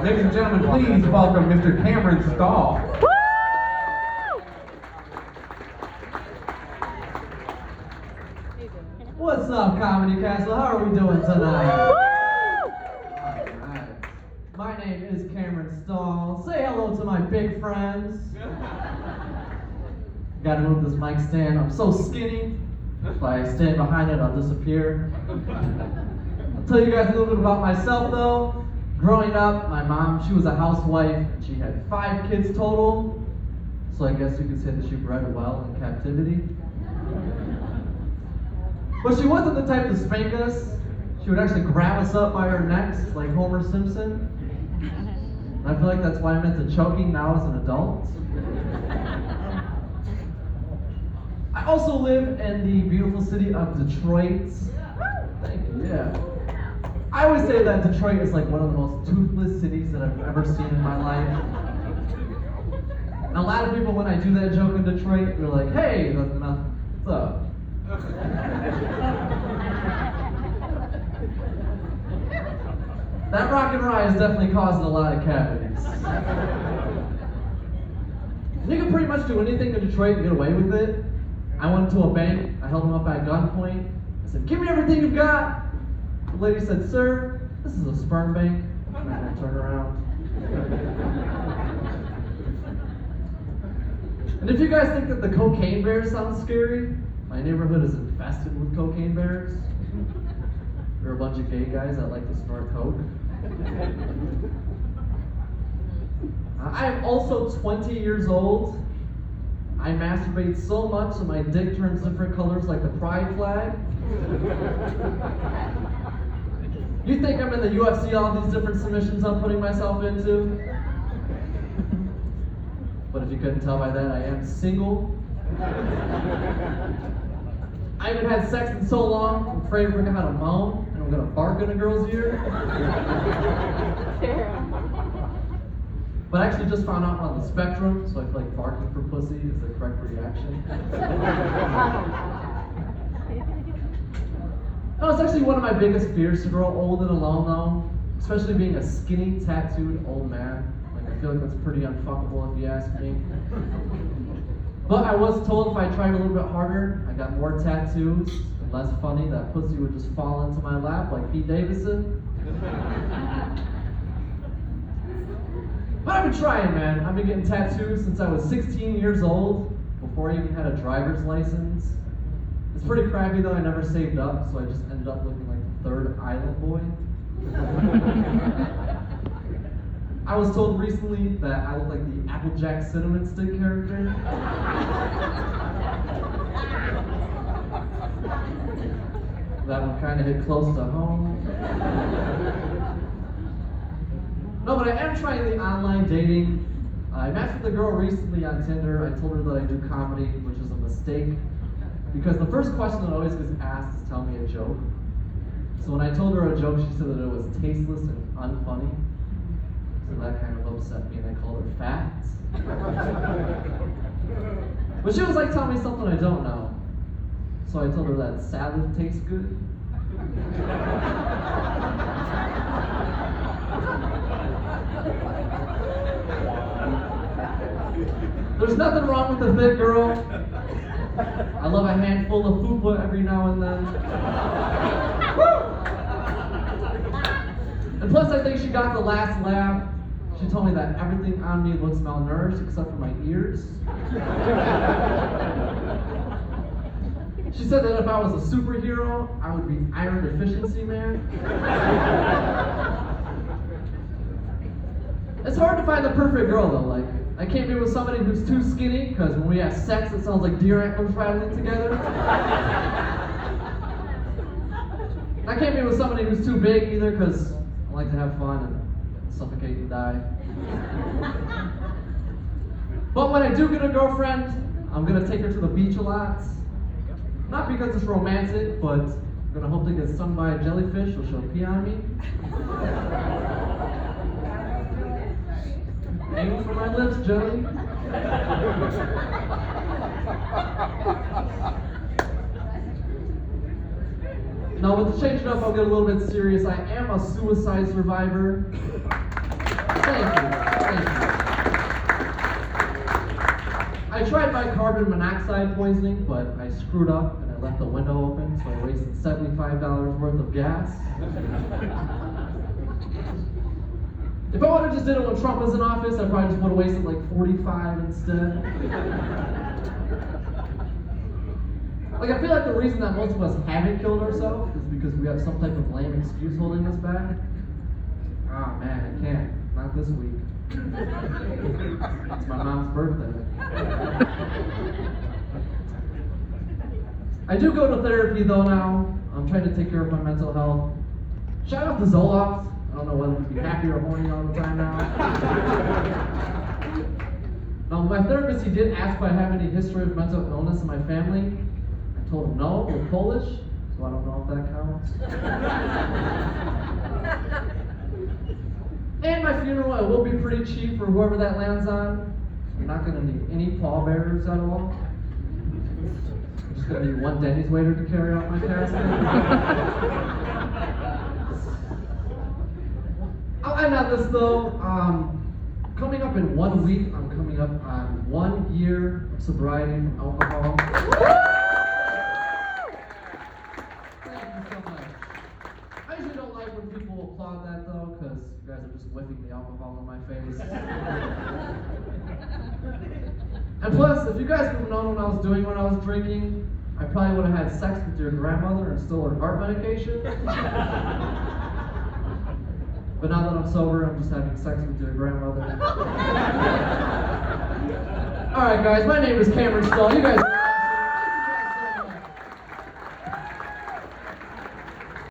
Ladies and gentlemen, please welcome Mr. Cameron Stahl. What's up, Comedy Castle? How are we doing tonight? Alright. My name is Cameron Stahl. Say hello to my big friends. Gotta move this mic stand. I'm so skinny. If I stand behind it, I'll disappear. I'll tell you guys a little bit about myself, though. Growing up, my mom, she was a housewife, and she had 5 kids total. So I guess you could say that she bred well in captivity. But she wasn't the type to spank us. She would actually grab us up by our necks like Homer Simpson. And I feel like that's why I'm into choking now as an adult. I also live in the beautiful city of Detroit. Thank you, yeah. I always say that Detroit is like one of the most toothless cities that I've ever seen in my life. And a lot of people, when I do that joke in Detroit, they're like, hey, what's up? That rock and rye is definitely causing a lot of cavities. You can pretty much do anything in Detroit and get away with it. I went to a bank, I held them up at gunpoint. I said, give me everything you've got. The lady said, sir, this is a sperm bank. And I turned around. And if you guys think that the cocaine bear sounds scary, my neighborhood is infested with cocaine bears. They're a bunch of gay guys that like to snort coke. I am also 20 years old. I masturbate so much that my dick turns different colors like the pride flag. You think I'm in the UFC, all these different submissions I'm putting myself into? But if you couldn't tell by that, I am single. I haven't had sex in so long, I'm afraid to forget how to moan, and I'm gonna bark in a girl's ear. But I actually just found out I'm on the spectrum, so I feel like barking for pussy is the correct reaction. No, it's actually one of my biggest fears to grow old and alone, though. Especially being a skinny, tattooed old man. Like, I feel like that's pretty unfuckable if you ask me. But I was told if I tried a little bit harder, I got more tattoos and less funny, that pussy would just fall into my lap like Pete Davidson. But I've been trying, man. I've been getting tattoos since I was 16 years old, before I even had a driver's license. It's pretty crappy though, I never saved up, so I just ended up looking like the 3rd island boy. I was told recently that I look like the Applejack Cinnamon Stick character. That one kind of hit close to home. No, but I am trying the online dating. I matched with a girl recently on Tinder. I told her that I do comedy, which is a mistake. Because the first question that always gets asked is tell me a joke. So when I told her a joke, she said that it was tasteless and unfunny. So that kind of upset me, and I called her fat. But she was like, tell me something I don't know. So I told her that salad tastes good. There's nothing wrong with a thick girl. I love a handful of fupa every now and then. And plus, I think she got the last laugh. She told me that everything on me looks malnourished except for my ears. She said that if I was a superhero, I would be Iron Efficiency Man. It's hard to find the perfect girl though. Like, I can't be with somebody who's too skinny, because when we have sex, it sounds like deer antlers rattling together. I can't be with somebody who's too big either, because I like to have fun and suffocate and die. But when I do get a girlfriend, I'm going to take her to the beach a lot. Not because it's romantic, but I'm going to hope to get stung by a jellyfish, or she'll pee on me. Aim for my lips, Jelly. Now, with the change it up, I'll get a little bit serious. I am a suicide survivor. try carbon monoxide poisoning, but I screwed up and I left the window open, so I wasted $75 worth of gas. If I would have just did it when Trump was in office, I probably just would have wasted like 45 instead. Like, I feel like the reason that most of us haven't killed ourselves is because we have some type of lame excuse holding us back. Ah, man, I can't. Not this week. It's my mom's birthday. I do go to therapy though now. I'm trying to take care of my mental health. Shout out to Zoloft. I don't know whether to be happy or horny all the time now. Now, my therapist, he did ask if I have any history of mental illness in my family. I told him no, we're Polish, so I don't know if that counts. And my funeral, it will be pretty cheap for whoever that lands on. You're not going to need any pallbearers at all. I'm just going to need one Denny's waiter to carry out my casket. I'll end on this though. Coming up in 1 week, I'm coming up on 1 year of sobriety from alcohol. Thank you so much. I usually don't like when people applaud that though, because you guys are just whipping the alcohol in my face. And plus, if you guys would have known what I was doing when I was drinking, I probably would have had sex with your grandmother and stole her heart medication. But now that I'm sober, I'm just having sex with your grandmother. Alright guys, my name is Cameron Stahl. You guys